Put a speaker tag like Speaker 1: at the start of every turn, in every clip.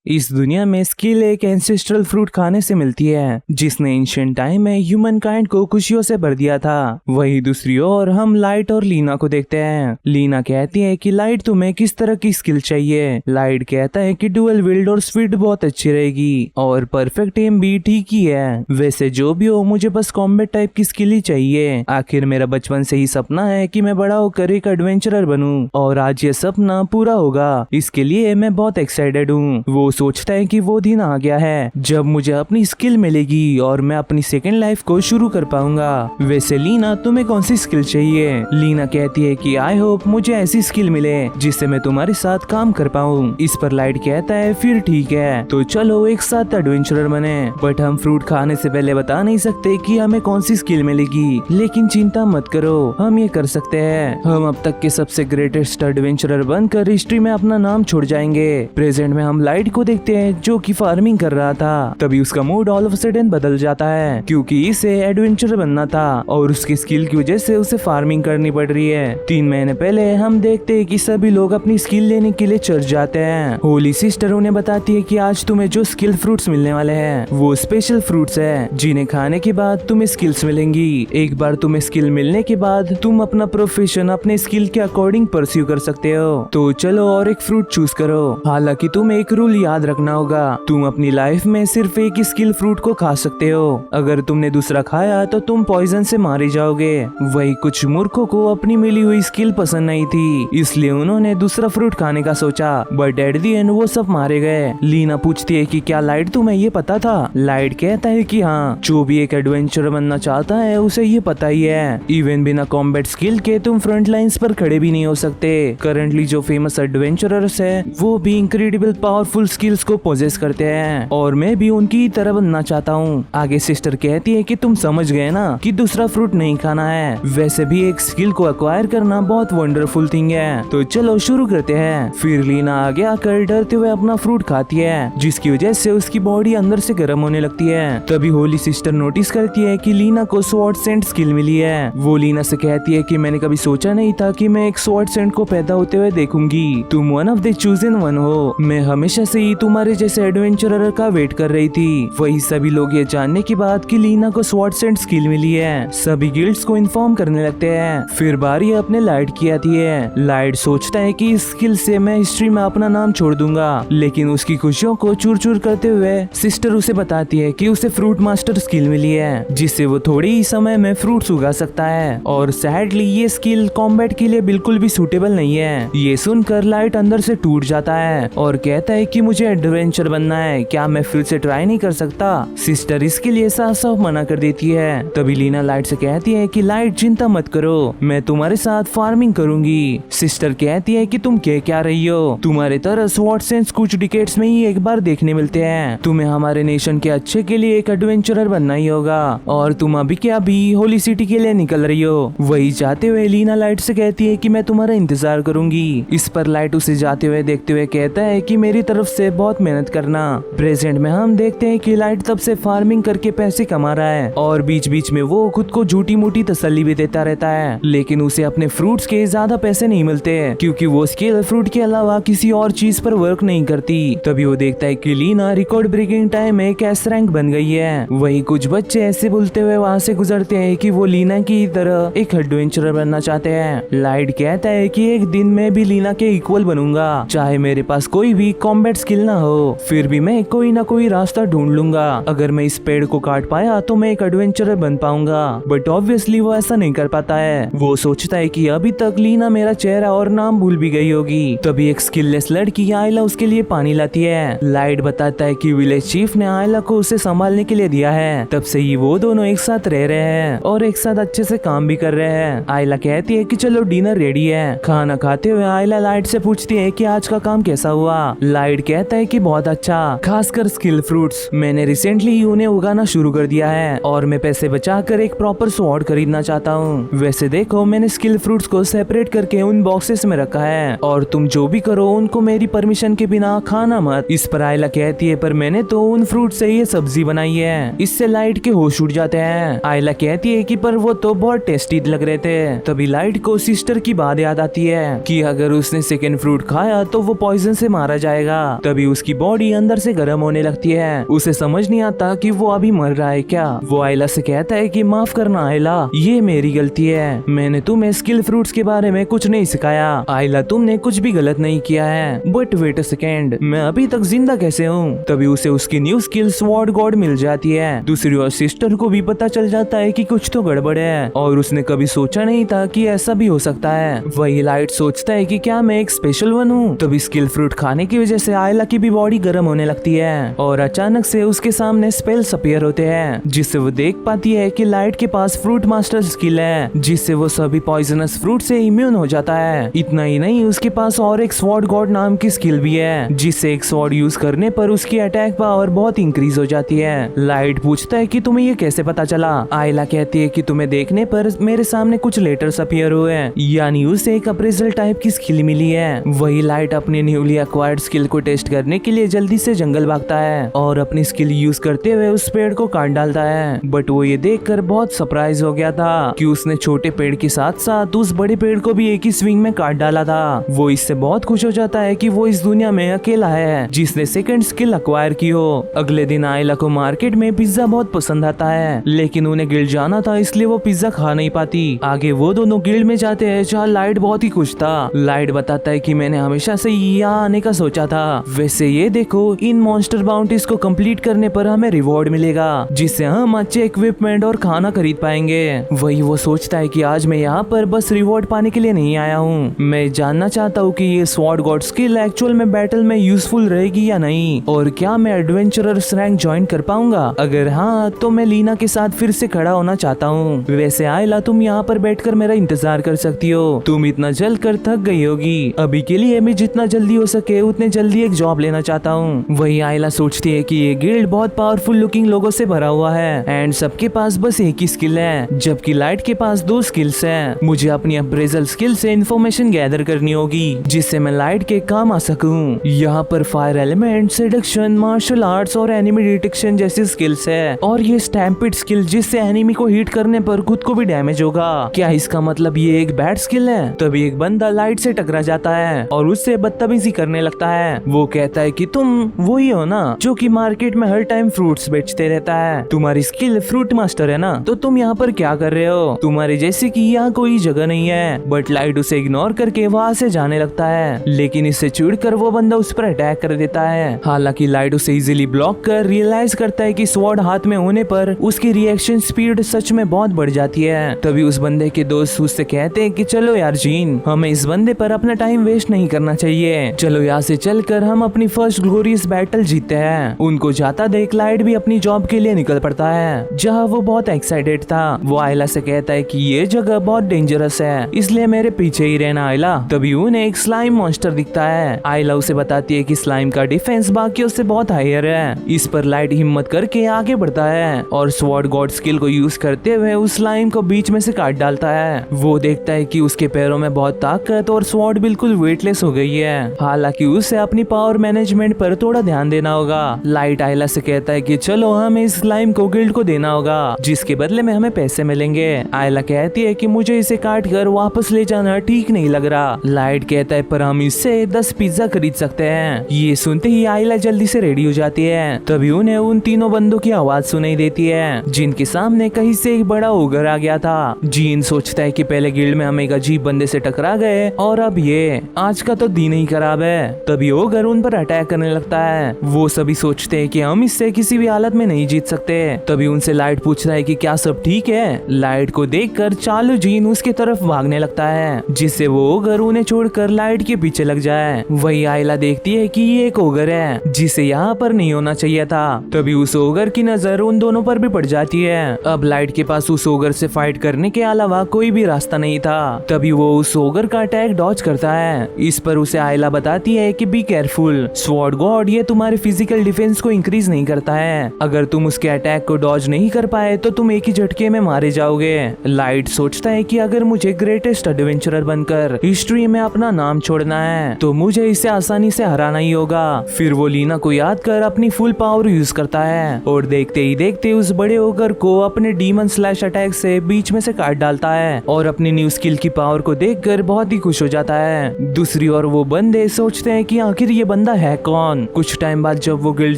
Speaker 1: इस दुनिया में स्किल एक एंसेस्ट्रल फ्रूट खाने से मिलती है जिसने एंशिएंट टाइम में ह्यूमन काइंड को खुशियों से भर दिया था। वही दूसरी ओर हम लाइट और लीना को देखते हैं। लीना कहती है कि लाइट तुम्हें किस तरह की स्किल चाहिए। लाइट कहता है कि डुअल विल्ड और स्पीड बहुत अच्छी रहेगी और परफेक्ट एम भी ठीक ही है। वैसे जो भी हो मुझे बस कॉम्बैट टाइप की स्किल ही चाहिए। आखिर मेरा बचपन से ही सपना है कि मैं बड़ा होकर एक एडवेंचरर बनूं और आज ये सपना पूरा होगा। इसके लिए मैं बहुत एक्साइटेड हूँ। वो सोचता है कि वो दिन आ गया है जब मुझे अपनी स्किल मिलेगी और मैं अपनी सेकेंड लाइफ को शुरू कर पाऊंगा। वैसे लीना तुम्हें कौन सी स्किल चाहिए? लीना कहती है कि आई होप मुझे ऐसी स्किल मिले जिससे मैं तुम्हारे साथ काम कर पाऊं। इस पर लाइट कहता है फिर ठीक है तो चलो एक साथ एडवेंचरर बने। बट हम फ्रूट खाने से पहले बता नहीं सकते कि हमें कौन सी स्किल मिलेगी। लेकिन चिंता मत करो, हम ये कर सकते हैं। हम अब तक के सबसे ग्रेटेस्ट एडवेंचरर बनकर हिस्ट्री में अपना नाम छोड़ जाएंगे। प्रेजेंट में हम लाइट को देखते हैं जो कि फार्मिंग कर रहा था। तभी उसका मूड ऑल ऑफ सडन बदल जाता है क्योंकि इसे एडवेंचरर बनना था और उसकी स्किल की वजह से उसे फार्मिंग करनी पड़ रही है। 3 महीने पहले हम देखते हैं कि सभी लोग अपनी स्किल लेने के लिए चर्च जाते हैं। होली सिस्टर उन्हें बताती है कि आज तुम्हें जो स्किल फ्रूट्स मिलने वाले हैं वो स्पेशल फ्रूट्स है जिन्हें खाने के बाद तुम्हें स्किल्स मिलेंगी। एक बार तुम्हें स्किल मिलने के बाद तुम अपना प्रोफेशन अपने स्किल के अकॉर्डिंग परस्यू कर सकते हो। तो चलो और एक फ्रूट चूज करो। हालांकि तुम्हें एक रूल याद रखना होगा, तुम अपनी लाइफ में सिर्फ एक स्किल फ्रूट को खा सकते हो। अगर तुमने दूसरा खाया तो तुम पॉइजन से मारे जाओगे। वही कुछ मूर्खों को अपनी मिली हुई स्किल पसंद नहीं थी इसलिए उन्होंने दूसरा फ्रूट खाने का सोचा बट एट द एंड वो सब मारे गए। लीना पूछती है कि क्या लाइट तुम्हें ये पता था? लाइट कहता है कि हाँ, जो भी एक एडवेंचर बनना चाहता है उसे ये पता ही है। इवन बिना कॉम्बैट स्किल के तुम फ्रंट लाइंस पर खड़े भी नहीं हो सकते। करंटली जो फेमस एडवेंचरर्स है वो भी इनक्रेडिबल पावरफुल स्किल्स को पोजेस करते हैं और मैं भी उनकी तरह बनना चाहता हूँ। आगे सिस्टर कहती है कि तुम समझ गए ना कि दूसरा फ्रूट नहीं खाना है। वैसे भी एक स्किल को एक्वायर करना बहुत वंडरफुल थिंग है तो चलो शुरू करते हैं। फिर लीना आगे आकर डरते हुए अपना फ्रूट खाती है जिसकी वजह से उसकी बॉडी अंदर से गर्म होने लगती है। तभी होली सिस्टर नोटिस करती है कि लीना को स्वॉर्ड सेंट स्किल मिली है। वो लीना से कहती है कि मैंने कभी सोचा नहीं था कि मैं एक स्वॉर्ड सेंट को पैदा होते हुए देखूंगी। तुम one of the chosen one हो। मैं हमेशा से ही तुम्हारे जैसे एडवेंचरर का वेट कर रही थी। वही सभी लोग ये जानने के बाद कि लीना को स्वॉर्ड सेंट स्किल मिली है सभी गिल्ड्स को इन्फॉर्म करने लगते हैं। फिर बारी अपने लाइट की आती है। लाइट सोचता है कि इस स्किल से मैं हिस्ट्री में अपना नाम छोड़ दूंगा, लेकिन उसकी खुशियों को चूर चूर करते हुए सिस्टर उसे बताती है कि उसे फ्रूट मास्टर स्किल मिली है जिससे वो थोड़ी ही समय में फ्रूट्स उगा सकता है और सैडली ये स्किल कॉम्बैट के लिए बिल्कुल भी सूटेबल नहीं है। ये सुनकर लाइट अंदर से टूट जाता है और कहता है कि मुझे एडवेंचर बनना है, क्या मैं फिर से ट्राई नहीं कर सकता? सिस्टर इसके लिए साफ साफ मना कर देती है। तभी लीना लाइट से कहती है कि लाइट चिंता मत करो, मैं तुम्हारे साथ फार्मिंग करूंगी। सिस्टर कहती है कि तुम कह क्या रही हो? तुम्हारे तरह स्वॉर्ड सेंट्स कुछ डिकेड्स में ही एक बार देखने मिलते हैं। तुम्हें हमारे नेशन के अच्छे के लिए एक एडवेंचरर बनना ही होगा और तुम अभी क्या अभी होली सिटी के लिए निकल रही हो। वही जाते हुए लीना लाइट से कहती है कि मैं तुम्हारा इंतजार करूंगी। इस पर लाइट उसे जाते हुए देखते हुए कहता है कि मेरी तरफ से बहुत मेहनत करना। प्रेजेंट में हम देखते हैं कि लाइट तब से फार्मिंग करके पैसे कमा रहा है और बीच बीच में वो खुद को झूठी मूठी तसल्ली भी देता रहता है, लेकिन उसे अपने फ्रूट्स के ज्यादा पैसे नहीं मिलते क्योंकि वो स्किल फ्रूट के अलावा किसी और चीज पर वर्क नहीं करती। तभी वो देखता है कि लीना रिकॉर्ड ब्रेकिंग टाइम में एस रैंक बन गई है। वही कुछ बच्चे ऐसे बोलते हुए वहाँ से गुजरते हैं कि वो लीना की तरह एक एडवेंचरर बनना चाहते हैं। लाइट कहता है कि एक दिन मैं भी लीना के इक्वल बनूंगा, चाहे मेरे पास कोई भी कॉम्बैट स्किल ना हो, फिर भी मैं कोई ना कोई रास्ता ढूंढ लूंगा। अगर मैं इस पेड़ को काट पाया तो मैं एक एडवेंचरर बन पाऊंगा। बट ऑब्वियसली वो ऐसा नहीं कर पाता है। वो सोचता है कि अभी तक लीना मेरा चेहरा और नाम भूल भी गई होगी। तभी एक स्किललेस लड़की आयला उसके लिए पानी लाती है। लाइट बताता है कि विलेज चीफ ने आयला को उसे संभालने के लिए दिया है। तब से ही वो दोनों एक साथ रह रहे हैं और एक साथ अच्छे से काम भी कर रहे हैं। आयला कहती है कि चलो डिनर रेडी है। खाना खाते हुए आयला लाइट से पूछती है कि आज का काम कैसा हुआ। लाइट कहता है कि बहुत अच्छा, खासकर स्किल फ्रूट्स। मैंने रिसेंटली ही उन्हें उगाना शुरू कर दिया है और मैं पैसे बचाकर एक प्रॉपर स्वॉर्ड खरीदना चाहता हूँ। वैसे देखो मैंने स्किल फ्रूट्स को सेपरेट करके उन बॉक्सेस में रखा है और तुम जो भी करो उनको मेरी परमिशन के बिना खाना मत। इस पर आयला कहती है पर मैंने तो उन फ्रूट से ये सब्जी बनाई है। इससे लाइट के होश उड़ जाते हैं। आयला कहती है कि पर वो तो बहुत टेस्टी लग रहे थे। तभी लाइट को सिस्टर की बात याद आती है कि अगर उसने सेकंड फ्रूट खाया तो वो पॉइजन से मारा जाएगा। तभी उसकी बॉडी अंदर से गर्म होने लगती है। उसे समझ नहीं आता कि वो अभी मर रहा है क्या। वो आयला से कहता है कि माफ करना आयला, ये मेरी गलती है, मैंने तुम्हें स्किल फ्रूट्स के बारे में कुछ नहीं सिखाया। आयला तुमने कुछ भी गलत नहीं किया है। बट वेट अ सेकेंड, मैं अभी तक जिंदा कैसे हूँ? तभी उसे उसकी न्यू स्किल स्वॉर्ड गॉड मिल जाती है। दूसरी ओर सिस्टर को भी पता चल जाता है कि कुछ तो गड़बड़ है और उसने कभी सोचा नहीं था कि ऐसा भी हो सकता है। वही लाइट सोचता है कि क्या मैं एक स्पेशल वन हूँ? तभी स्किल फ्रूट खाने की वजह से आयला की भी बॉडी गर्म होने लगती है और अचानक से उसके सामने स्पेल्स अपीयर होते हैं, जिससे वो देख पाती है कि लाइट के पास फ्रूट मास्टर स्किल है, जिससे वो सभी पॉइजनस फ्रूट से इम्यून हो जाता है। इतना ही नहीं, उसके पास और एक स्वॉर्ड गॉड नाम की स्किल भी है, जिससे एक स्वॉर्ड यूज करने पर उसकी अटैक पावर बहुत इंक्रीज हो जाती है। लाइट पूछता है कि तुम्हें ये कैसे पता चला? आयला कहती है कि तुम्हें देखने पर मेरे सामने कुछ लेटर्स अपीयर हुए हैं, यानी उसे एक अप्रेजल टाइप की स्किल मिली है। वही लाइट अपनी न्यूली एक्वायर्ड स्किल को टेस्ट करने के लिए जल्दी से जंगल भागता है और अपनी स्किल यूज करते हुए उस पेड़ को काट डालता है। बट वो ये देखकर बहुत सरप्राइज हो गया था कि उसने छोटे पेड़ के साथ साथ उस बड़े पेड़ को भी एक ही स्विंग में काट डाला था। वो इससे बहुत खुश हो जाता है कि वो इस दुनिया में अकेला है जिसने सेकंड स्किल अक्वायर की हो। अगले दिन आयला को मार्केट में पिज्जा बहुत पसंद आता है, लेकिन उन्हें गिल्ड जाना था इसलिए वो पिज्जा खा नहीं पाती। आगे वो दोनों गिल्ड में जाते हैं जहाँ लाइट बहुत ही खुश था। लाइट बताता है कि मैंने हमेशा से यहाँ आने का सोचा था। वैसे ये देखो, इन मॉन्स्टर बाउंटीज को कंप्लीट करने पर हमें रिवॉर्ड मिलेगा, जिससे हम अच्छे इक्विपमेंट और खाना खरीद पाएंगे। वही वो सोचता है कि आज मैं यहाँ पर बस रिवॉर्ड पाने के लिए नहीं आया हूँ, मैं जानना चाहता हूँ कि ये स्वॉर्ड गॉड स्किल एक्चुअल में बैटल में यूजफुल रहेगी या नहीं, और क्या मैं एडवेंचरर्स रैंक ज्वाइन कर पाऊंगा। अगर हाँ तो मैं लीना के साथ फिर से खड़ा होना चाहता हूँ। वैसे आयला, तुम यहाँ पर बैठकर मेरा इंतजार कर सकती हो, तुम इतना जल कर थक गई होगी। अभी के लिए मैं जितना जल्दी हो सके उतने जल्दी एक जॉब लेना चाहता हूँ। वही आयला सोचती है कि ये गिल्ड बहुत पावरफुल लुकिंग लोगों से भरा हुआ है एंड सबके पास बस एक ही स्किल है, जबकि लाइट के पास 2 स्किल्स हैं। मुझे अपनी अप्रेजल स्किल से इन्फॉर्मेशन गैदर करनी होगी जिससे मैं लाइट के काम आ सकूं। यहाँ पर fire element, seduction, martial arts और एनिमी डिटेक्शन जैसी स्किल्स है, और ये स्टैम्पिड स्किल जिससे एनिमी को हिट करने पर खुद को भी डैमेज होगा। क्या इसका मतलब ये एक बैड स्किल है? तभी एक बंदा लाइट से टकरा जाता है और उससे बदतमीजी करने लगता है। वो कहता है कि तुम वही हो ना जो कि मार्केट में हर टाइम फ्रूट्स बेचते रहता है, तुम्हारी स्किल फ्रूट मास्टर है ना, तो तुम यहाँ पर क्या कर रहे हो? तुम्हारे जैसे कि यहाँ कोई जगह नहीं है। बट लाइट उसे इग्नोर करके वहाँ से जाने लगता है, लेकिन इससे चिढ़कर वो बंदा उस पर अटैक कर देता है। हालांकि लाइट उसे इजीली ब्लॉक कर रियलाइज करता है कि स्वॉर्ड हाथ में होने पर उसकी रिएक्शन स्पीड सच में बहुत बढ़ जाती है। तभी उस बंदे के दोस्त उससे कहते हैं कि चलो यार जीन, हमें इस बंदे पर अपना टाइम वेस्ट नहीं करना चाहिए, चलो यहाँ से चलकर हम अपनी फर्स्ट ग्लोरियस बैटल जीतते हैं। उनको जाता देख लाइट भी अपनी जॉब के लिए निकल पड़ता है, जहाँ वो बहुत एक्साइटेड था। वो आयला से कहता है कि ये जगह बहुत डेंजरस है, इसलिए मेरे पीछे ही रहना आयला। तभी उन्हें एक स्लाइम मॉन्स्टर दिखता है। आयला उसे बताती है कि स्लाइम का डिफेंस बाकियों से बहुत हायर है। इस पर लाइट हिम्मत करके आगे बढ़ता है और स्वॉर्ड गॉड स्किल को यूज करते हुए उस स्लाइम को बीच में से काट डालता है। वो देखता है कि उसके पैरों में बहुत ताकत और स्वॉर्ड बिल्कुल वेटलेस हो गई है। हालांकि उसे अपनी पावर मैनेजमेंट पर थोड़ा ध्यान देना होगा। लाइट आयला से कहता है कि चलो हमें इस स्लाइम को गिल्ड को देना होगा, जिसके बदले में हमें पैसे मिलेंगे। आयला कहती है कि मुझे इसे काट कर वापस ले जाना ठीक नहीं लग रहा। लाइट कहता है पर हम इससे 10 पिज्जा खरीद सकते हैं। ये सुनते ही आयला जल्दी से रेडी हो जाती है। तभी उन्हें उन तीनों बंदों की आवाज सुनाई देती है, जिनके सामने कहीं से एक बड़ा ओगर आ गया था। जीन सोचता है कि पहले गिल्ड में हम एक अजीब बंदे से टकरा गए और अब ये, आज का तो दिन ही खराब है। तभी ओगर उन पर अटैक करने लगता है। वो सभी सोचते हैं कि हम इससे किसी भी हालत में नहीं जीत सकते। तभी उनसे लाइट पूछता है कि क्या सब ठीक है। लाइट को देखकर चालू जीन उसके तरफ भागने लगता है, जिससे वो ओगर उन्हें छोड़कर लाइट के पीछे लग जाए। वही आयला देखती है कि ये एक ओगर है जिसे यहाँ पर नहीं होना चाहिए था। तभी उस ओगर की नजर उन दोनों पर भी पड़ जाती है। अब लाइट के पास उस ओगर से फाइट करने के अलावा कोई भी रास्ता नहीं था। तभी वो उस ओगर का अटैक डॉज करता है। इस पर उसे आयला बताती है कि बी केयरफुल, स्वॉर्ड गॉड ये तुम्हारे फिजिकल डिफेंस को इंक्रीज नहीं करता है। अगर तुम उसके अटैक को डॉज नहीं कर पाए तो तुम एक ही झटके में मारे जाओगे। लाइट सोचता है कि अगर मुझे ग्रेटेस्ट एडवेंचरर बनकर हिस्ट्री में अपना नाम छोड़ना है तो मुझे इसे आसानी से हराना ही होगा। फिर वो लीना को याद कर अपनी फुल पावर यूज करता है और देखते ही देखते उस बड़े ओगर को अपने डीमन स्लैश अटैक से बीच में से काट डालता है और अपनी न्यू स्किल की पावर को देखकर बहुत ही खुश हो जाता है। दूसरी ओर वो बंदे सोचते हैं कि आखिर ये बंदा बंदा है कौन। कुछ टाइम बाद जब वो गिल्ड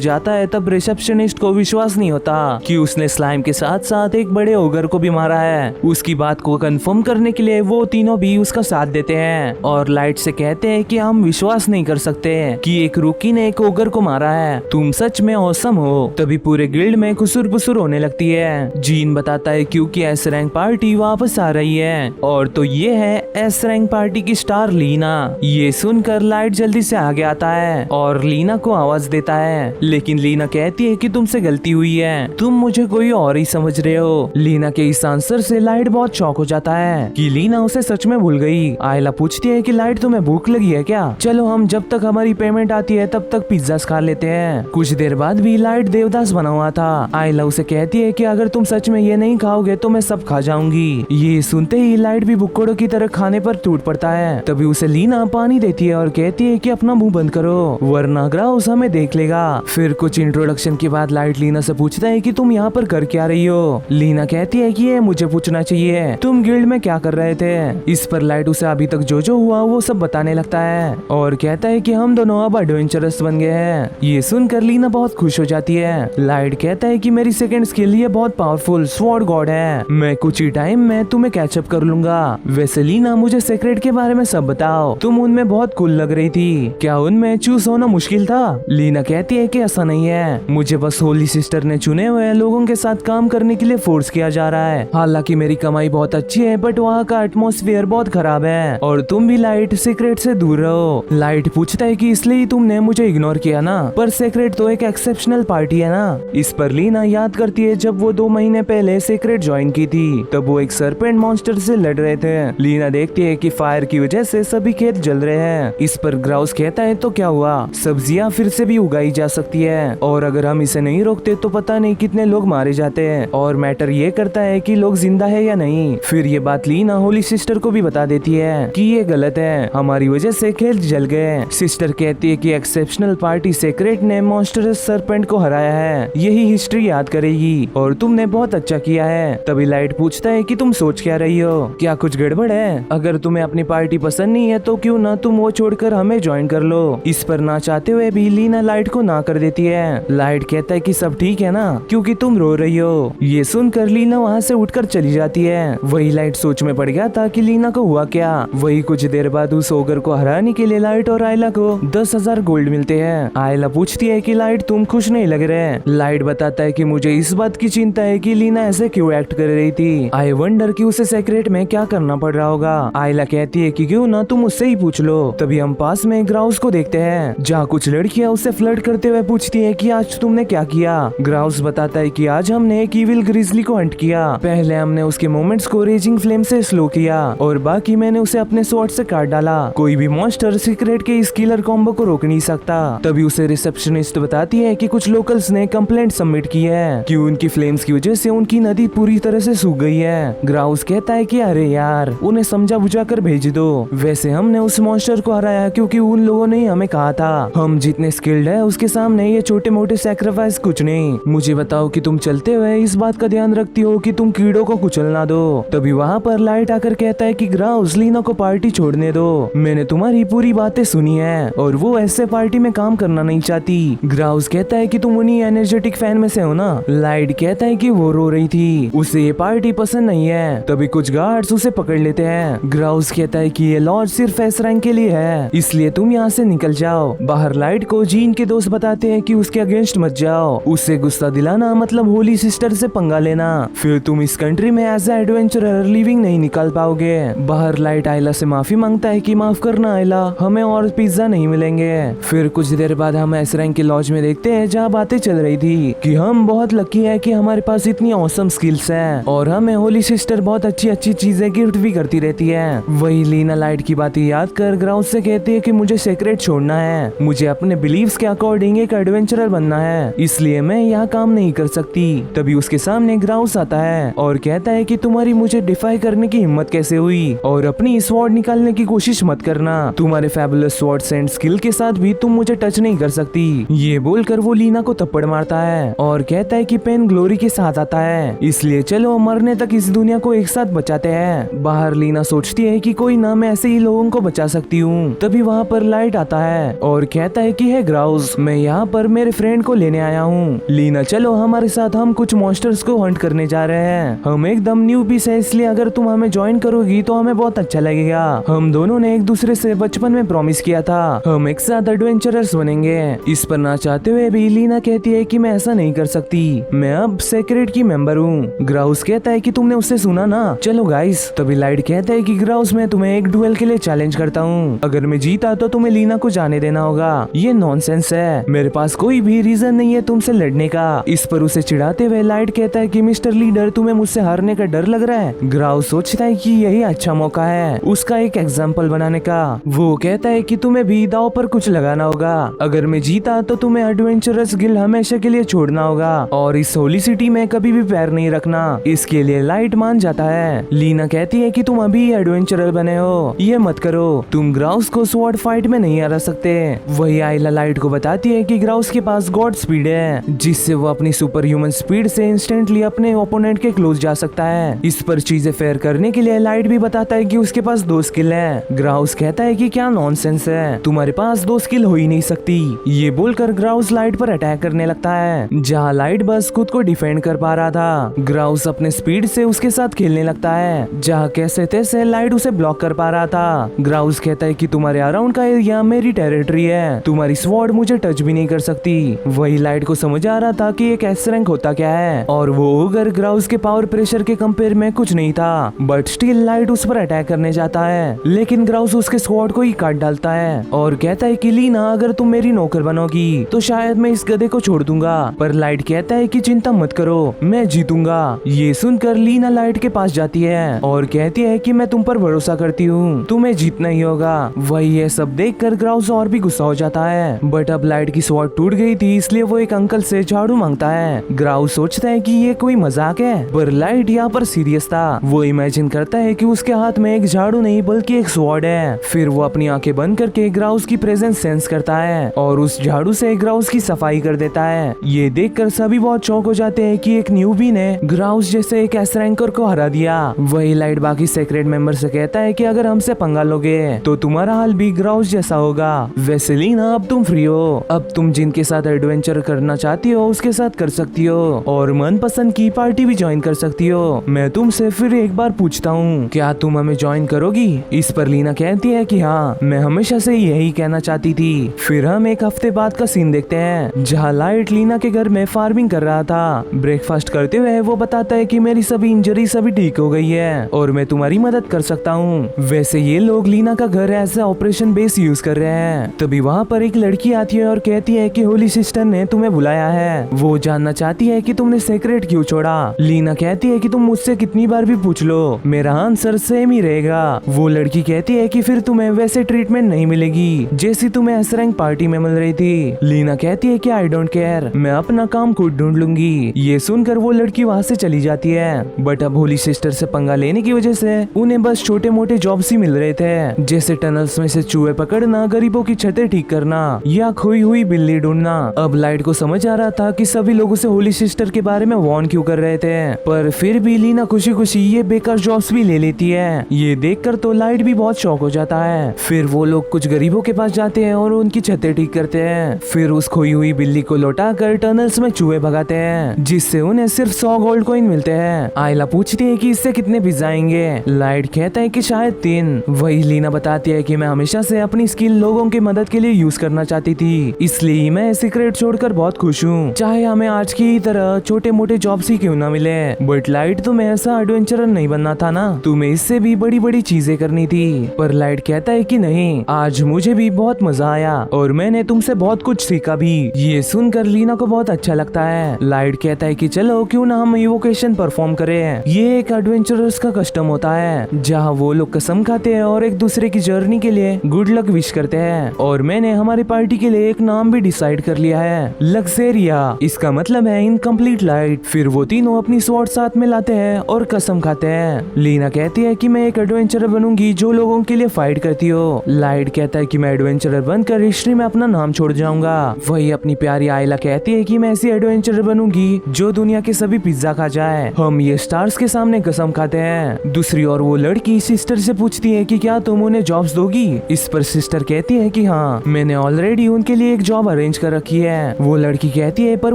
Speaker 1: जाता है तब रिसेप्शनिस्ट को विश्वास नहीं होता कि उसने स्लाइम के साथ साथ एक बड़े ओगर को भी मारा है। उसकी बात को कंफर्म करने के लिए वो तीनों भी उसका साथ देते हैं और लाइट से कहते हैं कि हम विश्वास नहीं कर सकते कि एक रूकी ने एक ओगर को मारा है, तुम सच में औसम हो। तभी पूरे गिल्ड में खुसुर पुसुर होने लगती है। जीन बताता है क्योंकि एस रैंक पार्टी वापस आ रही है और तो ये है एस रैंक पार्टी की स्टार लीना। ये सुनकर लाइट जल्दी से आगे आता है और लीना को आवाज देता है, लेकिन लीना कहती है कि तुमसे गलती हुई है, तुम मुझे कोई और ही समझ रहे हो। लीना के इस आंसर से लाइट बहुत शॉक हो जाता है कि लीना उसे सच में भूल गई। आयला पूछती है कि लाइट तुम्हें भूख लगी है क्या, चलो हम जब तक हमारी पेमेंट आती है तब तक पिज्जा खा लेते हैं। कुछ देर बाद भी लाइट देवदास बना हुआ था। आयला उसे कहती है कि अगर तुम सच में ये नहीं खाओगे तो मैं सब खा जाऊंगी। ये सुनते ही लाइट भी बुक्कड़ों की तरह खाने पर टूट पड़ता है। तभी उसे लीना पानी देती है और कहती है कि अपना मुंह बंद करो वरना ग्राउस हमें देख लेगा। फिर कुछ इंट्रोडक्शन के बाद लाइट लीना से पूछता है कि तुम यहाँ पर कर क्या रही हो। लीना कहती है कि ये मुझे पूछना चाहिए, तुम गिल्ड में क्या कर रहे थे। इस पर लाइट उसे अभी तक जो हुआ वो सब बताने लगता है और कहता है कि हम दोनों अब एडवेंचरस बन गए हैं। ये सुनकर लीना बहुत खुश हो जाती है। लाइट कहता है कि मेरी सेकंड स्किल ये बहुत पावरफुल स्वॉर्ड गॉड है, मैं कुछ ही टाइम में तुम्हें कैचअप कर लूंगा। वैसे लीना मुझे सेक्रेट के बारे में सब बताओ, तुम उनमें बहुत कूल लग रही थी, क्या उनमें चूज होना मुश्किल था। लीना कहती है कि ऐसा नहीं है, मुझे बस होली सिस्टर ने चुने हुए लोगों के साथ काम करने के लिए फोर्स किया जा रहा है। हालांकि मेरी कमाई बहुत अच्छी है बट वहाँ का एटमॉस्फेयर बहुत खराब है और तुम भी लाइट सीक्रेट से दूर रहो। लाइट पूछता है कि इसलिए तुमने मुझे इग्नोर किया ना, पर सीक्रेट तो एक एक्सेप्शनल पार्टी है ना। इस पर लीना याद करती है जब वो 2 महीने पहले सीक्रेट ज्वाइन की थी, तब वो एक सरपेंट मॉन्स्टर से लड़ रहे थे। लीना देखती है कि फायर की वजह से सभी खेत जल रहे हैं। इस पर ग्राउस कहता है तो क्या हुआ, सब्जियां फिर से भी उगाई जा सकती है और अगर हम इसे नहीं रोकते तो पता नहीं कितने लोग मारे जाते हैं और मैटर ये करता है कि लोग जिंदा है या नहीं। फिर ये बात लीना होली सिस्टर को भी बता देती है कि ये गलत है, हमारी वजह से खेत जल गए। सिस्टर कहती है कि एक्सेप्शनल पार्टी सीक्रेट ने मॉन्स्टरस सरपेंट को हराया है, यही हिस्ट्री याद करेगी और तुमने बहुत अच्छा किया है। तभी लाइट पूछता है कि तुम सोच क्या रही हो, क्या कुछ गड़बड़ है, अगर तुम्हें अपनी पार्टी पसंद नहीं है तो क्यों ना तुम वो छोड़कर हमें ज्वाइन कर लो। इस पर ना चाहते हुए भी लीना लाइट को ना कर देती है। लाइट कहता है कि सब ठीक है ना, क्योंकि तुम रो रही हो। ये सुनकर लीना वहाँ से उठकर चली जाती है। वही लाइट सोच में पड़ गया था कि लीना को हुआ क्या। वही कुछ देर बाद उस ओगर को हराने के लिए लाइट और आयला को 10,000 गोल्ड मिलते हैं। आयला पूछती है कि लाइट तुम खुश नहीं लग रहे। लाइट बताता है कि मुझे इस बात की चिंता है कि लीना ऐसे क्यों एक्ट कर रही थी, आई वंडर कि उसे सीक्रेट में क्या करना पड़ रहा होगा। आयला कहती है कि क्यों ना तुम उससे ही पूछ लो। तभी हम पास में ग्राउस को देखते हैं जहाँ कुछ लड़कियां उससे फ्लर्ट करते हुए पूछती है कि आज तुमने क्या किया। ग्राउस बताता है कि आज हमने एक इविल ग्रिजली को हंट किया, पहले हमने उसके मोमेंट्स को रेजिंग फ्लेम से स्लो किया और बाकी मैंने उसे अपने स्वॉर्ड से काट डाला। कोई भी मॉन्स्टर सीक्रेट के इस किलर कॉम्बो को रोक नहीं सकता। तभी उसे रिसेप्शनिस्ट बताती है कि कुछ लोकल्स ने कंप्लेंट सबमिट की है कि उनकी फ्लेम्स की वजह से उनकी नदी पूरी तरह से सूख गई है। ग्राउस कहता है कि अरे यार उन्हें समझा बुझा कर भेज दो। वैसे हमने उस मॉन्स्टर को हराया क्योंकि उन लोगों ने हमें कहा था हम जितने स्किल्ड है उसके सामने ये छोटे मोटे सैक्रिफाइस कुछ नहीं। मुझे बताओ कि तुम चलते हुए इस बात का ध्यान रखती हो कि तुम कीड़ों को कुचल ना दो। तभी वहाँ पर लाइट आकर कहता है कि ग्राउस लीना को पार्टी छोड़ने दो, मैंने तुम्हारी पूरी बातें सुनी है और वो ऐसे पार्टी में काम करना नहीं चाहती। ग्राउस कहता है कि तुम उन्हीं एनर्जेटिक फैन में से हो ना। लाइट कहता है कि वो रो रही थी, उसे ये पार्टी पसंद नहीं है। तभी कुछ गार्ड्स उसे पकड़ लेते हैं। ग्राउस कहता है कि ये लॉज सिर्फ एस रैंक के लिए है, इसलिए तुम यहाँ से निकल जाओ। बाहर लाइट को जीन के दोस्त बताते हैं कि उसके अगेंस्ट मत जाओ, उससे गुस्सा दिलाना मतलब होली सिस्टर से पंगा लेना, फिर तुम इस कंट्री में एज ए एडवेंचरर लिविंग नहीं निकाल पाओगे। बाहर लाइट आयला से माफी मांगता है कि माफ करना आयला, हमें और पिज्जा नहीं मिलेंगे। फिर कुछ देर बाद हम एस रैंक के लॉज में देखते हैं जहाँ बातें चल रही थी कि हम बहुत लकी है कि हमारे पास इतनी ऑसम स्किल्स हैं और हमें होली सिस्टर बहुत अच्छी अच्छी चीजें गिफ्ट भी करती रहती है। वही लीना लाइट की बातें याद कर ग्राउस से कहती है कि मुझे सीक्रेट छोड़ना है, मुझे अपने बिलीव्स के अकॉर्डिंग एक एडवेंचरर बनना है, इसलिए मैं यहाँ काम नहीं कर सकती। तभी उसके सामने ग्राउस आता है और कहता है कि तुम्हारी मुझे डिफाई करने की हिम्मत कैसे हुई और अपनी स्वॉर्ड निकालने की कोशिश मत करना, तुम्हारे फैबुलस स्वॉर्ड्स एंड स्किल के साथ भी तुम मुझे टच नहीं कर सकती। ये बोलकर वो लीना को थप्पड़ मारता है और कहता है कि पेन ग्लोरी के साथ आता है, इसलिए चलो मरने तक इस दुनिया को एक साथ बचाते हैं। बाहर लीना सोचती है कि कोई ना मैं ऐसे ही लोगों को बचा सकती हूँ। तभी वहाँ पर लाइट आता है और कहता है कि है ग्राउस, मैं यहाँ पर मेरे फ्रेंड को लेने आया हूँ। लीना चलो हमारे साथ, हम कुछ मॉन्स्टर्स को हंट करने जा रहे हैं। हम एकदम न्यू पीस है, इसलिए अगर तुम हमें ज्वाइन करोगी तो हमें बहुत अच्छा लगेगा। हम दोनों ने एक दूसरे से बचपन में प्रॉमिस किया था हम एक साथ एडवेंचरर्स बनेंगे। इस पर ना चाहते हुए भी लीना कहती है कि मैं ऐसा नहीं कर सकती, मैं अब सेक्रेट की मेंबर हूँ। ग्राउस कहता है कि तुमने उससे सुना ना, चलो गाइस। तभी लाइट कहता है कि ग्राउस मैं तुम्हें एक डुएल के लिए चैलेंज करता हूँ, अगर मैं जीता तो तुम्हें लीना को जाने देना होगा। ये नॉनसेंस है, मेरे पास कोई भी रीजन नहीं है तुमसे लड़ने का। इस पर उसे चिढ़ाते हुए लाइट कहता है कि मिस्टर लीडर तुम्हें मुझसे हारने का डर लग रहा है। ग्राउस सोचता है कि यही अच्छा मौका है उसका एक एग्जाम्पल बनाने का। वो कहता है कि तुम्हें भी दाव पर कुछ लगाना होगा, अगर मैं जीता तो तुम्हें एडवेंचरस गिल्ड हमेशा के लिए छोड़ना होगा और इस होली सिटी में कभी भी पैर नहीं रखना। इसके लिए लाइट मान जाता है। लीना कहती है कि तुम अभी एडवेंचरर बने हो, ये मत करो, तुम ग्राउस को स्वॉर्ड फाइट में नहीं हरा सकते। वही आइला लाइट को बताती है कि ग्राउस के पास गॉड स्पीड है, जिससे वो अपनी सुपर ह्यूमन स्पीड से इंस्टेंटली अपने ओपोनेंट के क्लोज जा सकता है। इस पर चीजें फेयर करने के लिए लाइट भी बताता है कि उसके पास 2 स्किल है। ग्राउस कहता है कि क्या नॉनसेंस है, तुम्हारे पास 2 स्किल हो ही नहीं सकती। ये बोलकर ग्राउस लाइट पर अटैक करने लगता है, जहाँ लाइट बस खुद को डिफेंड कर पा रहा था। ग्राउस अपने स्पीड से उसके साथ खेलने लगता है, जहाँ कैसे तैसे लाइट उसे ब्लॉक कर पा रहा था। ग्राउस कहता है कि तुम्हारे अराउंड का एरिया मेरी टेरिटरी है, तुम्हारी स्वॉर्ड मुझे टच भी नहीं कर सकती। वही लाइट को समझ आ रहा था कि एक एस रैंक होता क्या है, और वो ओगर ग्राउस के पावर प्रेशर के कंपेयर में कुछ नहीं था, बट स्टिल लाइट उस पर अटैक करने जाता है। लेकिन ग्राउस उसके स्वॉर्ड को ही काट डालता है और कहता है कि लीना अगर तुम मेरी नौकर बनोगी तो शायद मैं इस गधे को छोड़ दूंगा। पर लाइट कहता है कि चिंता मत करो, मैं जीतूंगा। ये सुनकर लीना लाइट के पास जाती है और कहती है कि मैं तुम पर भरोसा करती हूँ, तुम्हें जीतना ही होगा। वही ये सब देखकर ग्राउस और भी गुस्सा हो जाता है, बट अब लाइट की स्वॉर्ड टूट गई थी, इसलिए वो एक अंकल से झाड़ू मांगता है। ग्राउस सोचता है कि ये कोई मजाक है, पर लाइट यहाँ पर सीरियस था। वो इमेजिन करता है कि उसके हाथ में एक झाड़ू नहीं बल्कि एक स्वॉर्ड है। फिर वो अपनी आंखें बंद करके ग्राउस की प्रेजेंस सेंस करता है और उस झाड़ू से ग्राउस की सफाई कर देता है। ये देखकर सभी बहुत शॉक हो जाते हैं कि एक न्यूबी ने ग्राउस जैसे एक एस रैंकर को हरा दिया। वही लाइट बाकी सेक्रेट मेंबर से कहता है कि अगर हमसे पंगा लोगे तो तुम्हारा हाल भी ग्राउस जैसा होगा। वैसे लीना अब तुम फ्री हो, अब तुम जिनके साथ एडवेंचर करना चाहती हो उसके साथ कर सकती हो और मनपसंद की पार्टी भी ज्वाइन कर सकती हो। मैं तुमसे फिर एक बार पूछता हूँ, क्या तुम हमें ज्वाइन करोगी? इस पर लीना कहती है कि हाँ, मैं हमेशा से यही कहना चाहती थी। फिर हम एक हफ्ते बाद का सीन देखते हैं, जहाँ लाइट लीना के घर में फार्मिंग कर रहा था। ब्रेकफास्ट करते हुए वो बताता है कि मेरी सभी इंजरी सभी ठीक हो गई है और मैं तुम्हारी मदद कर सकता हूँ। वैसे ये लोग लीना का घर ऐसा ऑपरेशन बेस यूज कर रहे हैं। तभी वहाँ पर एक लड़की आती है और कहती है कि होली सिस्टर ने तुम्हें बुलाया है, वो जानना चाहती है कि तुमने सेक्रेट क्यों छोड़ा। लीना कहती है कि तुम मुझसे कितनी बार भी पूछ लो, मेरा आंसर सेम ही रहेगा। वो लड़की कहती है कि फिर तुम्हें वैसे ट्रीटमेंट नहीं मिलेगी जैसी तुम्हें एस रैंक पार्टी में मिल रही थी। लीना कहती है कि आई डोंट केयर, मैं अपना काम खुद ढूंढ लूंगी। ये सुनकर वो लड़की वहाँ से चली जाती है। बट अब होली सिस्टर से पंगा लेने की वजह से उन्हें बस छोटे मोटे जॉब्स ही मिल रहे थे, जैसे टनल्स में से चूहे पकड़ना, गरीबों की छतें ठीक करना या खोई हुई बिल्ली ढूंढना। अब लाइट को समझ आ रहा था कि सभी लोग उसे होली सिस्टर के बारे में वार्न क्यों कर रहे थे, पर फिर भी लीना खुशी खुशी ये बेकार जॉब्स भी ले लेती है। ये देखकर तो लाइट भी बहुत शौक हो जाता है। फिर वो लोग कुछ गरीबों के पास जाते हैं और उनकी छतें ठीक करते हैं। फिर उस खोई हुई बिल्ली को लौटाकर टनल्स में चूहे भगाते हैं, जिससे उन्हें सिर्फ 100 गोल्ड कॉइन मिलते हैं। आयला पूछती है कि इससे कितने पिज्जा आएंगे। लाइट कहता है कि शायद 3। वही लीना बताती है कि मैं हमेशा से अपनी स्किल लोगों की मदद के लिए यूज करना चाहती थी, इसलिए मैं सीक्रेट छोड़कर बहुत खुश हूँ, चाहे हमें आज की तरह छोटे मोटे जॉब्स ही क्यों ना मिले। बट लाइट तुम्हें ऐसा एडवेंचरर नहीं बनना था ना, तुम्हें इससे भी बड़ी बड़ी चीजें करनी थी। पर लाइट कहता है कि नहीं, आज मुझे भी बहुत मजा आया और मैंने तुमसे बहुत कुछ सीखा भी। ये सुनकर लीना को बहुत अच्छा लगता है। लाइट कहता है कि चलो क्यों ना हम इवोकेशन परफॉर्म करें। ये एक एडवेंचरर्स का कस्टम होता है, जहाँ वो लोग कसम खाते हैं और एक दूसरे की जर्नी के लिए गुड लक विश करते हैं। और मैंने हमारी पार्टी के लिए एक नाम भी डिसाइड कर लिया है, लग्जेरिया। इसका मतलब है इनकम्प्लीट लाइट। फिर वो तीनों अपनी स्वॉर्ड साथ में लाते हैं और कसम खाते हैं। लीना कहती है कि मैं एक एडवेंचरर बनूंगी जो लोगों के लिए फाइट करती हो। लाइट कहता है कि मैं एडवेंचरर बनकर हिस्ट्री में अपना नाम छोड़ जाऊंगा। वही अपनी प्यारी आयला कहती है कि मैं ऐसी एडवेंचरर बनूंगी जो दुनिया के सभी पिज्जा खा जाए। हम ये स्टार्स के सामने कसम खाते हैं। दूसरी ओर वो लड़की सिस्टर से पूछती है कि क्या तुम उन्हें जॉब्स दोगी। इस पर सिस्टर कहती है कि हाँ मैंने ऑलरेडी उनके लिए एक जॉब अरेंज कर रखी है। वो लड़की कहती है पर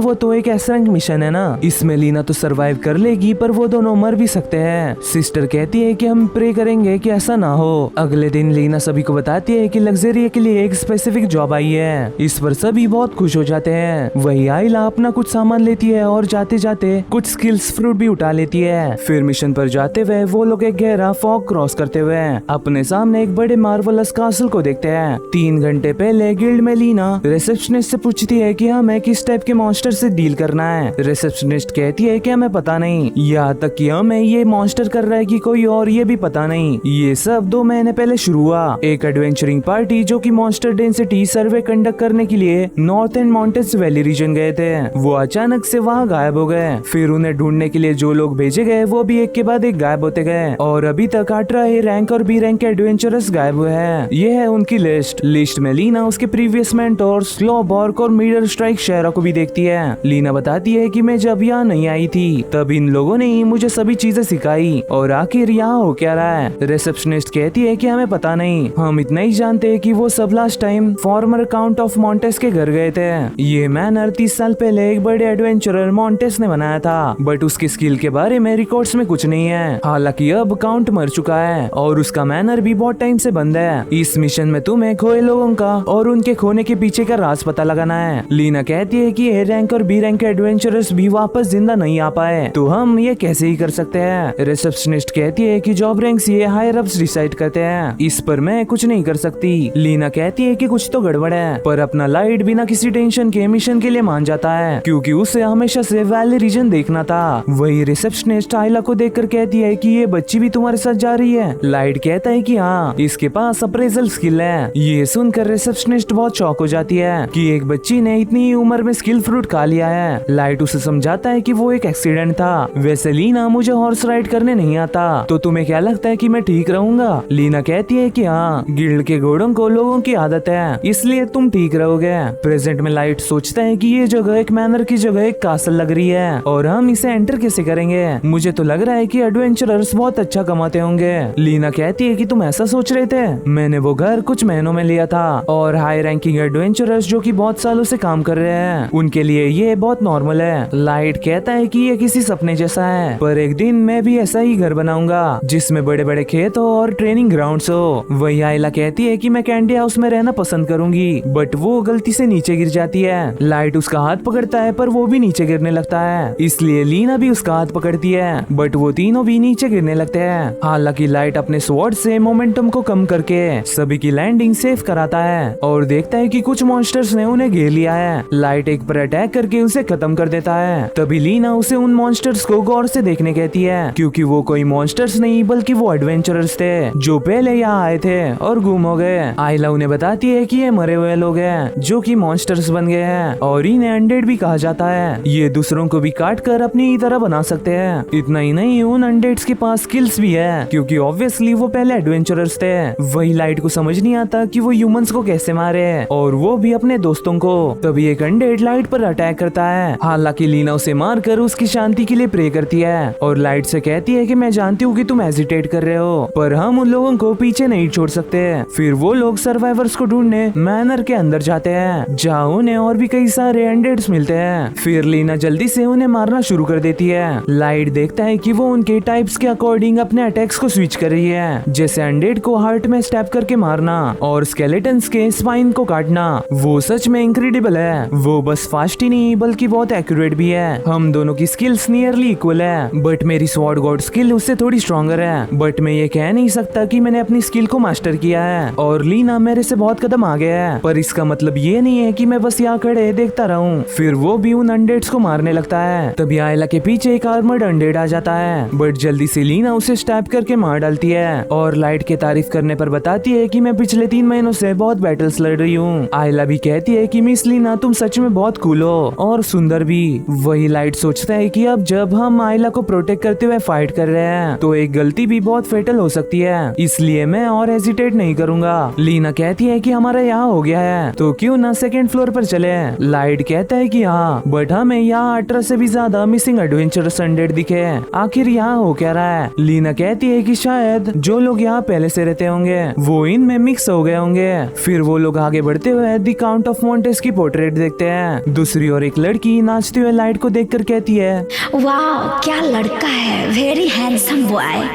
Speaker 1: वो तो एक एस रैंक मिशन है ना, इसमें लीना तो सरवाइव कर लेगी पर वो दोनों मर भी सकते हैं। सिस्टर कहती है कि हम प्रे करेंगे कि ऐसा ना हो। अगले दिन लीना सभी को बताती है कि लग्जरी के लिए एक स्पेसिफिक जॉब आई है। इस पर सभी बहुत खुश हो जाते हैं। वही आइला अपना कुछ सामान लेती है और जाते जाते कुछ स्किल्स फ्रूट भी उठा लेती है। फिर मिशन पर जाते हुए वो लोग एक गहरा फॉग क्रॉस करते हुए अपने सामने एक बड़े मार्वलस कासल को देखते हैं। 3 घंटे पहले गिल्ड में लीना रिसेप्शनिस्ट से पूछती है कि हमें किस टाइप के मॉन्स्टर से डील करना है। रिसेप्शनिस्ट कहती है कि हमें पता नहीं, यहाँ तक कि हमें ये मॉन्स्टर कर रहा है कि कोई और ये भी पता नहीं। ये सब 2 महीने पहले शुरू हुआ। एक एडवेंचरिंग पार्टी जो कि मॉन्स्टर डेंसिटी सर्वे कंडक्ट करने के लिए north and mountains valley region गए थे, वो अचानक से वहाँ गायब हो गए। फिर उन्हें ढूंढने के लिए जो लोग भेजे गए वो भी एक के बाद एक गायब होते गए और अभी तक 18 A रैंक और B रैंक के एडवेंचरर्स गायब हुए हैं। ये है उनकी लिस्ट में लीना उसके प्रीवियस मेंटोर्स स्लो बॉर्क और मीडर स्ट्राइक शेरा को भी देखती है। लीना बताती है कि मैं जब यहाँ नहीं आई थी तब इन लोगों ने ही मुझे सभी चीजें सिखाई और आखिर यहाँ हो क्या रहा है। रिसेप्शनिस्ट कहती है कि हमें पता नहीं, हम इतना ही जानते हैं कि वो सब last time farmer count of Montez के घर गए थे। ये मैनर 30 साल पहले एक बड़े एडवेंचरर मॉन्टेस ने बनाया था, बट उसकी स्किल के बारे में रिकॉर्ड्स में कुछ नहीं है। हालांकि अब काउंट मर चुका है और उसका मैनर भी बहुत टाइम से बंद है। इस मिशन में तुम्हें खोए लोगों का और उनके खोने के पीछे का राज पता लगाना है। लीना कहती है कि A रैंक और B रैंक के एडवेंचरर्स भी वापस जिंदा नहीं आ पाए तो हम ये कैसे ही कर सकते हैं। रिसेप्शनिस्ट कहती है कि जॉब रैंक्स ये हायर अप्स डिसाइड करते हैं, इस पर मैं कुछ नहीं कर सकती। लीना कहती है कि कुछ तो गड़बड़ है, पर अपना लाइट बिना किसी टेंशन के मिशन के लिए मान जाता है क्योंकि उसे हमेशा से वैली रीजन देखना था। वही रिसेप्शनिस्ट आइला को देखकर कहती है कि ये बच्ची भी तुम्हारे साथ जा रही है। लाइट कहता है कि हाँ, इसके पास अप्रेजल स्किल है। ये सुनकर रिसेप्शनिस्ट बहुत शॉक हो जाती है कि एक बच्ची ने इतनी उम्र में स्किल फ्रूट खा लिया है। लाइट उसे समझाता है कि वो एक एक्सीडेंट था। वैसे लीना मुझे हॉर्स राइड करने नहीं आता, तो तुम्हें क्या लगता है कि मैं ठीक रहूंगा? लीना कहती है कि हाँ, गिल्ड के घोड़ों को लोगों की आदत है, इसलिए तुम ठीक रहोगे। प्रेजेंट में लाइट सोचता है कि ये जगह एक मैनर की जगह एक कासल लग रही है और हम इसे एंटर कैसे करेंगे? मुझे तो लग रहा है कि एडवेंचरर्स बहुत अच्छा कमाते होंगे। लीना कहती है कि तुम ऐसा सोच रहे थे? मैंने वो घर कुछ महीनों में लिया था और हाई रैंकिंग एडवेंचरर्स जो कि बहुत सालों से काम कर रहे हैं उनके लिए ये बहुत नॉर्मल है। लाइट कहता है कि ये किसी सपने जैसा है, पर एक दिन मैं भी ऐसा ही घर बनाऊंगा जिसमें बड़े बड़े खेत हो और ट्रेनिंग ग्राउंड्स हो। वही आइला कहती है कि मैं कैंडी हाउस में रहना पसंद करूंगी, बट वो गलती से नीचे गिर जाती है। लाइट उसका हाथ पकड़ता है पर वो भी नीचे गिरने लगता है, इसलिए लीना भी उसका हाथ पकड़ती है, बट वो तीनों भी नीचे गिरने लगते हैं। हालांकि लाइट अपने स्वॉर्ड से मोमेंटम को कम करके सभी की लैंडिंग सेफ कराता है और देखता है कि कुछ मॉन्स्टर्स ने उन्हें घेर लिया है। लाइट एक पर अटैक करके उसे खत्म कर देता है। तभी लीना उसे उन मॉन्स्टर्स को गौर से देखने कहती है क्योंकि वो कोई मॉन्स्टर्स नहीं बल्कि वो एडवेंचरर्स थे जो पहले यहाँ आए थे और गुम हो गए। आइला उन्हें बताती है कि ये मरे हुए लोग हैं जो कि मॉन्स्टर्स बन गए हैं और इन्हें अनडेड भी कहा जाता है। ये दूसरों को भी काट कर अपनी तरह बना सकते हैं। इतना ही नहीं, उन अनडेड्स के पास स्किल्स भी है क्योंकि ऑब्वियसली वो पहले एडवेंचरर्स थे। वही लाइट को समझ नहीं आता कि वो ह्यूमंस को कैसे मारे और वो भी अपने दोस्तों को। तभी एक अनडेड लाइट पर अटैक करता है। हालांकि लीना उसे मारकर उसकी शांति के लिए प्रे करती है और लाइट से कहती है कि मैं जानती हूँ कि तुम हेजिटेट कर रहे हो, पर हम उन लोगों को पीछे नहीं छोड़ सकते। फिर वो लोग सर्वाइवर्स को ढूंढने मैनर के अंदर जाते हैं जहाँ उन्हें और भी कई सारे अनडेड्स मिलते हैं। फिर लीना जल्दी से उन्हें मारना शुरू कर देती है। लाइट देखता है कि वो उनके टाइप्स के अकॉर्डिंग अपने अटैक्स को स्विच कर रही है, जैसे अनडेड को हार्ट में स्टैब करके मारना और स्केलेटन्स के स्पाइन को काटना। वो सच में इनक्रेडिबल है। वो बस फास्ट ही नहीं बल्कि बहुत एक्यूरेट भी है। हम दोनों की स्किल्स नियरली इक्वल है, बट मेरी स्वॉर्ड गॉड स्किल उससे थोड़ी स्ट्रॉन्गर है। बट मैं ये कह नहीं सकता कि मैंने अपनी स्किल को मास्टर किया है और लीना मेरे से बहुत कदम आगे है, पर इसका मतलब ये नहीं है कि मैं बस यहाँ खड़े देखता रहूं। फिर वो भी उन अनडेड्स को मारने लगता है। तभी आइला के पीछे एक आर्मर्ड अनडेड आ जाता है, बट जल्दी से लीना उसे स्टैब करके मार डालती है और लाइट के तारीफ करने पर बताती है कि मैं पिछले 3 महीनों से बहुत बैटल्स लड़ रही हूँ। आइला भी कहती है कि मिस लीना तुम सच में बहुत कूल हो और सुंदर भी। वही लाइट सोचता है कि अब जब हम आइला को प्रोटेक्ट करते हुए फाइट कर रहे हैं तो एक गलती भी बहुत फेटल हो सकती है, इसलिए मैं और हेजिटेट नहीं करूंगा। लीना कहती है कि हमारा यहाँ हो गया है तो क्यों ना सेकंड फ्लोर पर चले। लाइट कहता है कि हाँ, बट हमें यहाँ 18 से भी ज्यादा मिसिंग एडवेंचरस अनडेड दिखे। आखिर यहाँ हो क्या रहा है? लीना कहती है कि शायद जो लोग यहाँ पहले से रहते होंगे वो इनमें मिक्स हो गए होंगे है। फिर वो लोग आगे बढ़ते हुए द काउंट ऑफ मोंटेस की पोर्ट्रेट देखते हैं। दूसरी ओर एक लड़की नाचते हुए लाइट को देखकर कहती है,
Speaker 2: वाह क्या लड़का है, वेरी हैंडसम बॉय,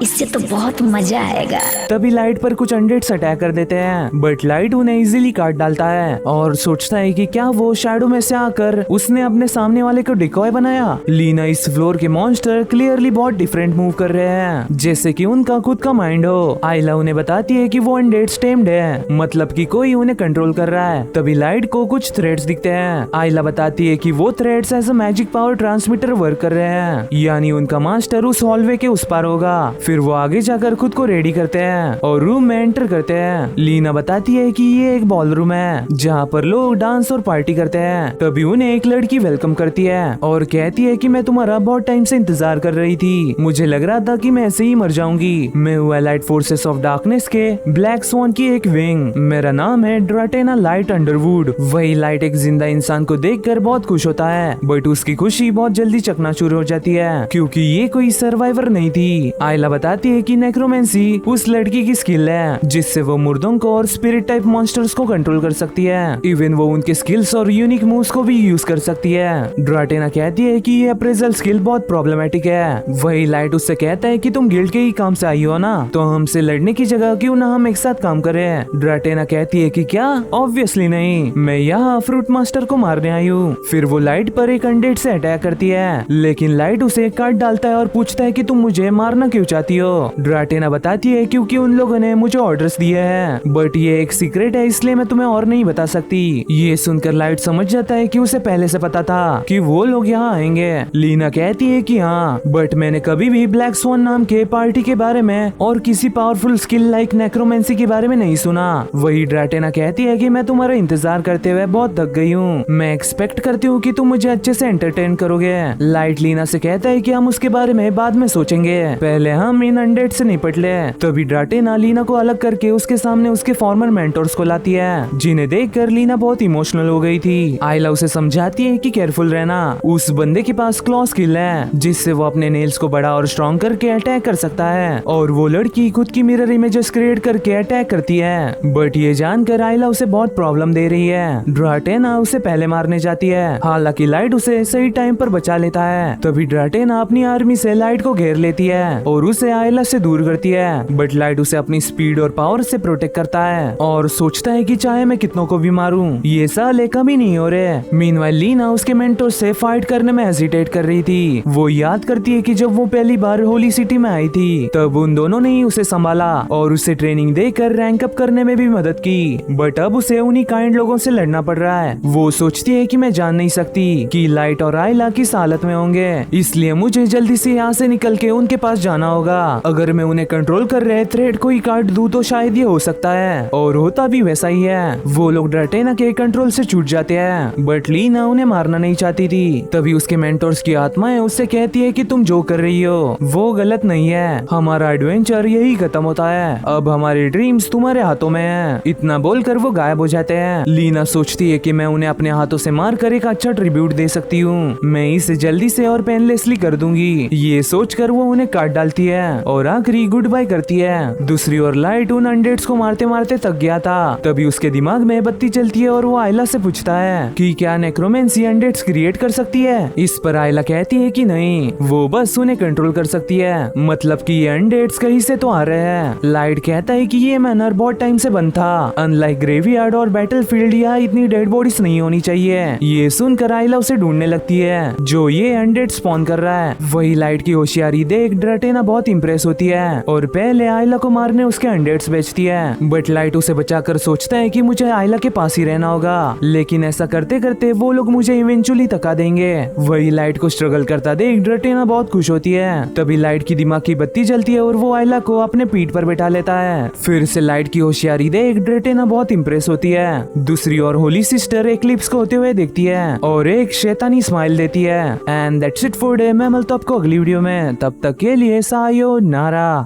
Speaker 2: इससे तो बहुत मजा आएगा।
Speaker 1: तभी लाइट पर कुछ अनडेट्स अटैक कर देते हैं, बट लाइट उन्हें इजीली काट डालता है और सोचता है कि क्या वो शैडो में से आकर उसने अपने सामने वाले को डिकॉय बनाया। लीना इस फ्लोर के मॉन्स्टर क्लियरली बहुत डिफरेंट मूव कर रहे हैं, जैसे कि उनका खुद का माइंड हो। आइला उन्हें बताती है कि वो अनडेट्स टेम्ड है, मतलब कि कोई उन्हें कंट्रोल कर रहा है। तभी लाइट को कुछ थ्रेड्स दिखते हैं। आइला बताती है कि वो threads as a magic power transmitter work कर रहे हैं, यानी उनका मास्टर उस हॉलवे के उस पार होगा। फिर वो आगे जाकर खुद को रेडी करते हैं और रूम में एंटर करते हैं। लीना बताती है कि ये एक बॉल रूम है जहाँ पर लोग डांस और पार्टी करते हैं। तभी उन्हें एक लड़की वेलकम करती है और कहती है कि मैं तुम्हारा बहुत टाइम से इंतजार कर रही थी, मुझे लग रहा था कि मैं ऐसे ही मर जाऊंगी। मैं हुआ लाइट फोर्सेस ऑफ डार्कनेस के ब्लैक स्वॉन की एक विंग, मेरा नाम है ड्राटेना लाइट अंडरवुड। वही लाइट एक जिंदा इंसान को देखकर बहुत खुश होता है, बट उसकी खुशी बहुत जल्दी चकनाचूर हो जाती है क्योंकि ये कोई सर्वाइवर नहीं थी। आइला बताती है कि नेक्रोमेंसी उस लड़की की स्किल है जिससे वो मुर्दों को और स्पिरिट टाइप मॉन्स्टर्स को कंट्रोल कर सकती है। इवन वो उनके स्किल्स और यूनिक मूव्स को भी यूज कर सकती है। ड्राटेना कहती है कि ये अप्रेजल स्किल बहुत प्रॉब्लमेटिक है। वही लाइट उससे कहता है कि तुम गिल्ड के ही काम से आई हो ना, तो हमसे लड़ने की जगह क्यों ना हम एक साथ काम करें। ड्राटेना कहती है कि क्या, ऑब्वियसली नहीं, मैं यहाँ फ्रूट मास्टर को मारने आई हूँ। फिर वो लाइट पर एक अनडेड से अटैक करती है, लेकिन लाइट उसे काट डालता है और पूछता है कि तुम मुझे मारना क्यों चाहती हो। ड्राटेना बताती है क्योंकि उन लोगों ने मुझे ऑर्डर्स दिए हैं, बट ये एक सीक्रेट है इसलिए मैं तुम्हें और नहीं बता सकती। ये सुनकर लाइट समझ जाता है कि उसे पहले से पता था कि वो लोग यहाँ आएंगे। लीना कहती है कि हाँ, बट मैंने कभी भी ब्लैक स्वॉन नाम के पार्टी के बारे में और किसी पावरफुल स्किल लाइक नेक्रोमेंसी के बारे में नहीं सुना। वही ड्राटेना कहती है कि मैं तुम्हारा इंतजार करते हुए बहुत थक गई हूँ, मैं एक्सपेक्ट करती हूँ कि तुम मुझे अच्छे से एंटरटेन करोगे। लाइट लीना से कहता है कि हम उसके बारे में बाद में सोचेंगे, पहले हम इन अनडेड से निपट ले। तभी ड्राटेना लीना को अलग करके उसके सामने उसके फॉर्मर मेंटोर्स को लाती है, जिन्हें देखकर लीना बहुत इमोशनल हो गई थी। आइला उसे समझाती है कि केयरफुल रहना, उस बंदे के पास क्लॉ स्किल है जिससे वो अपने नेल्स को बड़ा और स्ट्रॉन्ग करके अटैक कर सकता है, और वो लड़की खुद की मिरर इमेजेस क्रिएट करके अटैक करती है। बट ये जानकर आइला उसे बहुत प्रॉब्लम दे रही है। ड्राटेना उसे पहले मारने जाती है, हालांकि लाइट उसे सही टाइम पर बचा लेता है। तभी ड्राटेना अपनी आर्मी से लाइट को घेर लेती है और उसे आइला से दूर करती है, बट लाइट उसे अपनी स्पीड और पावर से प्रोटेक्ट करता है और सोचता है कि चाहे मैं कितनों को भी मारूं, ये साले कभी नहीं हो रहे। मीनवाइल लीना उसके मेंटोर से फाइट करने में हेजिटेट कर रही थी। वो याद करती है कि जब वो पहली बार होली सिटी में आई थी तब उन दोनों ने ही उसे संभाला और उसे ट्रेनिंग देकर रैंक अप करने में भी मदद की, बट अब उसे उन्हीं काइंड लोगों से लड़ना पड़ रहा है। वो सोचती है कि मैं जान नहीं सकती कि लाइट और आइला किस हालत में होंगे, इसलिए मुझे जल्दी से यहाँ से निकल के उनके पास जाना होगा। अगर मैं उन्हें कंट्रोल कर रहे थ्रेड को ही काट दूं तो शायद ये हो सकता है, और होता भी वैसा ही है। वो लोग ड्राटेना के कंट्रोल से छूट जाते हैं, बट लीना उन्हें मारना नहीं चाहती थी। तभी उसके मेंटोर्स की आत्माएं उससे कहती है कि तुम जो कर रही हो वो गलत नहीं है, हमारा एडवेंचर यही खत्म होता है, अब हमारी ड्रीम्स तुम्हारे हाथों में है। इतना बोलकर वो गायब हो जाते हैं। लीना सोचती है कि मैं उन्हें अपने हाथों से मार कर एक अच्छा ट्रिब्यूट दे सकती हूँ, मैं इसे जल्दी से और पेनलेसली कर दूंगी। ये सोचकर वो उन्हें काट डालती है और आखिरी गुड बाय करती है। दूसरी ओर लाइट उन अनडेड्स को मारते मारते थक गया था। तभी उसके दिमाग में बत्ती चलती है और वो आइला से पूछता है कि क्या नेक्रोमेंसी अनडेड्स क्रिएट कर सकती है। इस पर आइला कहती है कि नहीं, वो बस उन्हें कंट्रोल कर सकती है, मतलब कि ये अनडेड्स कहीं से तो आ रहे हैं। लाइट कहता है कि ये मैनर बहुत टाइम से बंद था, अनलाइक ग्रेवयार्ड और बैटलफील्ड यहाँ इतनी डेड बॉडीज नहीं होनी चाहिए। ये सुनकर आइला उसे ढूंढने लगती है जो ये अनडेड स्पॉन कर रहा है। वही लाइट की होशियारी देख ड्राटेना बहुत इंप्रेस होती है और पहले आइला को मारने उसके अनडेड्स बेचती है, बट लाइट उसे बचाकर सोचता है कि मुझे आइला के पास ही रहना होगा, लेकिन ऐसा करते करते वो लोग मुझे इवेंचुअली थका देंगे। वही लाइट को स्ट्रगल करता देख ड्राटेना बहुत खुश होती है। तभी लाइट की दिमाग की बत्ती जलती है और वो आइला को अपने पीठ पर बैठा लेता है। फिर से लाइट की होशियारी देख ड्राटेना बहुत इंप्रेस होती है। दूसरी ओर होली सिस्टर एक्लिप्स को होते हुए देखती है और एक शैतानी स्माइल देती है। And that's it for day. मैं मिलता हूं आपको अगली वीडियो में, तब तक के लिए सायोनारा।